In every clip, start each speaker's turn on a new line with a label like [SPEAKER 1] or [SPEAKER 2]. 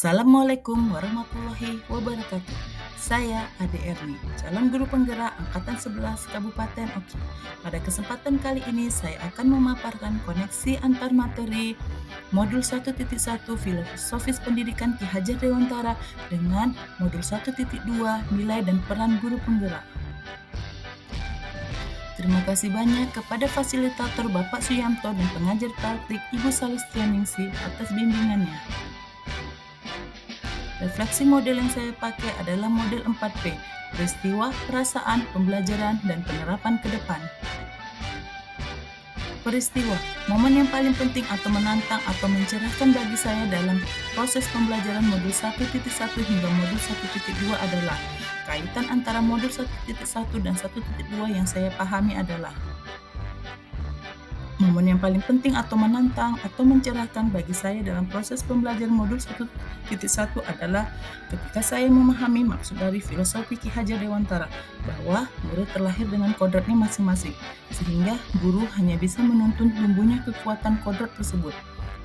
[SPEAKER 1] Assalamualaikum warahmatullahi wabarakatuh. Saya Ade Erni, calon guru penggerak Angkatan 11 Kabupaten Oki. Pada kesempatan kali ini saya akan memaparkan koneksi antar materi modul 1.1 Filosofis Pendidikan Ki Hajar Dewantara dengan modul 1.2 Nilai dan Peran Guru Penggerak. Terima kasih banyak kepada fasilitator Bapak Suyanto dan pengajar praktik Ibu Salistianingsih atas bimbingannya. Refleksi model yang saya pakai adalah model 4P, peristiwa, perasaan, pembelajaran, dan penerapan ke depan. Peristiwa, momen yang paling penting atau menantang atau mencerahkan bagi saya dalam proses pembelajaran modul 1.1 hingga modul 1.2 adalah kaitan antara modul 1.1 dan 1.2 yang saya pahami adalah momen yang paling penting atau menantang atau mencerahkan bagi saya dalam proses pembelajaran modul 1.1 adalah ketika saya memahami maksud dari filosofi Ki Hajar Dewantara bahwa murid terlahir dengan kodratnya masing-masing, sehingga guru hanya bisa menuntun tumbuhnya kekuatan kodrat tersebut.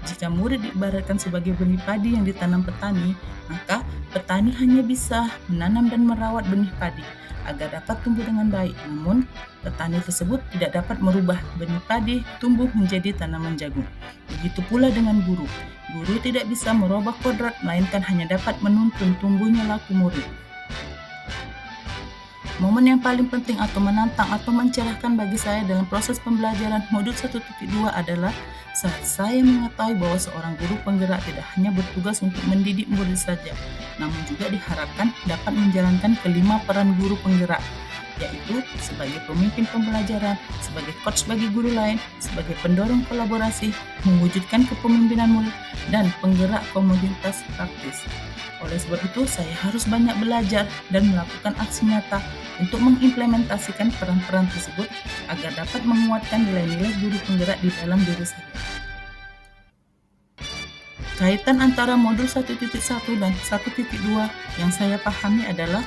[SPEAKER 1] Jika murid diibaratkan sebagai benih padi yang ditanam petani, maka petani hanya bisa menanam dan merawat benih padi agar dapat tumbuh dengan baik. Namun, petani tersebut tidak dapat merubah benih padi tumbuh menjadi tanaman jagung. Begitu pula dengan guru. Guru tidak bisa merubah kodrat, melainkan hanya dapat menuntun tumbuhnya laku murid. Momen yang paling penting atau menantang atau mencerahkan bagi saya dalam proses pembelajaran modul 1.2 adalah saat saya mengetahui bahwa seorang guru penggerak tidak hanya bertugas untuk mendidik murid saja, namun juga diharapkan dapat menjalankan kelima peran guru penggerak, yaitu sebagai pemimpin pembelajaran, sebagai coach bagi guru lain, sebagai pendorong kolaborasi, mewujudkan kepemimpinan murid, dan penggerak komunitas praktis. Oleh sebab itu, saya harus banyak belajar dan melakukan aksi nyata untuk mengimplementasikan peran-peran tersebut agar dapat menguatkan nilai-nilai guru penggerak di dalam diri saya. Kaitan antara modul 1.1 dan 1.2 yang saya pahami adalah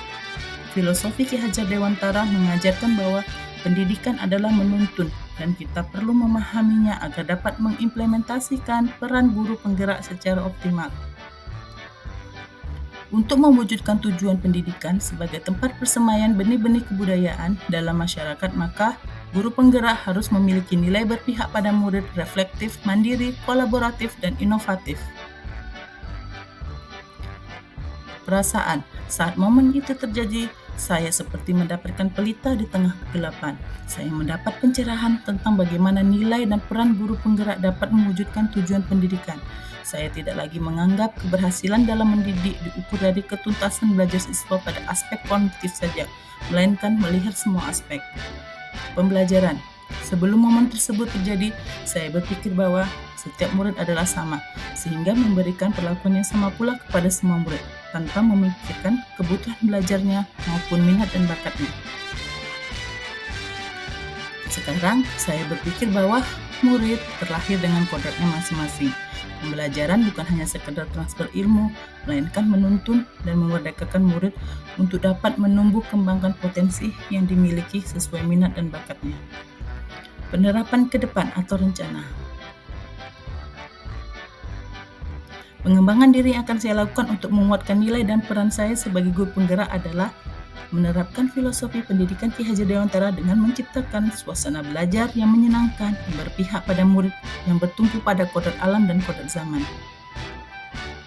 [SPEAKER 1] filosofi Ki Hajar Dewantara mengajarkan bahwa pendidikan adalah menuntun dan kita perlu memahaminya agar dapat mengimplementasikan peran guru penggerak secara optimal. Untuk mewujudkan tujuan pendidikan sebagai tempat persemaian benih-benih kebudayaan dalam masyarakat, maka guru penggerak harus memiliki nilai berpihak pada murid, reflektif, mandiri, kolaboratif, dan inovatif. Perasaan, saat momen itu terjadi, saya seperti mendapatkan pelita di tengah kegelapan. Saya mendapat pencerahan tentang bagaimana nilai dan peran guru penggerak dapat mewujudkan tujuan pendidikan. Saya tidak lagi menganggap keberhasilan dalam mendidik diukur dari ketuntasan belajar siswa pada aspek kognitif saja, melainkan melihat semua aspek. Pembelajaran. Sebelum momen tersebut terjadi, saya berpikir bahwa setiap murid adalah sama, sehingga memberikan perlakuan yang sama pula kepada semua murid, tanpa memikirkan kebutuhan belajarnya maupun minat dan bakatnya. Sekarang, saya berpikir bahwa murid terlahir dengan kodratnya masing-masing. Pembelajaran bukan hanya sekedar transfer ilmu, melainkan menuntun dan memerdekakan murid untuk dapat menumbuh kembangkan potensi yang dimiliki sesuai minat dan bakatnya. Penerapan ke depan atau rencana. Pengembangan diri yang akan saya lakukan untuk menguatkan nilai dan peran saya sebagai guru penggerak adalah menerapkan filosofi pendidikan Ki Hajar Dewantara dengan menciptakan suasana belajar yang menyenangkan, yang berpihak pada murid, yang bertumpu pada kodrat alam dan kodrat zaman.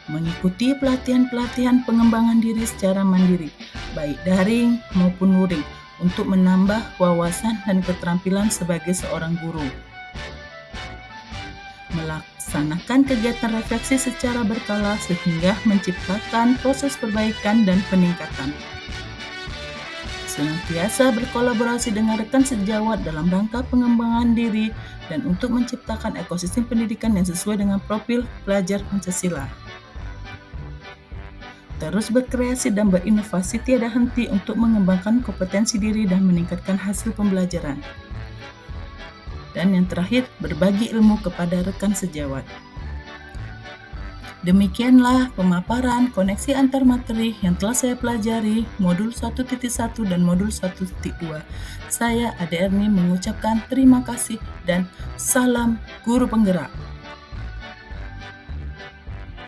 [SPEAKER 1] Mengikuti pelatihan-pelatihan pengembangan diri secara mandiri, baik daring maupun luring, untuk menambah wawasan dan keterampilan sebagai seorang guru. Melaksanakan kegiatan refleksi secara berkala sehingga menciptakan proses perbaikan dan peningkatan. Senantiasa berkolaborasi dengan rekan sejawat dalam rangka pengembangan diri dan untuk menciptakan ekosistem pendidikan yang sesuai dengan profil pelajar Pancasila. Terus berkreasi dan berinovasi tiada henti untuk mengembangkan kompetensi diri dan meningkatkan hasil pembelajaran. Dan yang terakhir, berbagi ilmu kepada rekan sejawat. Demikianlah pemaparan koneksi antar materi yang telah saya pelajari modul 1.1 dan modul 1.2. Saya Ade Erni mengucapkan terima kasih dan salam guru penggerak.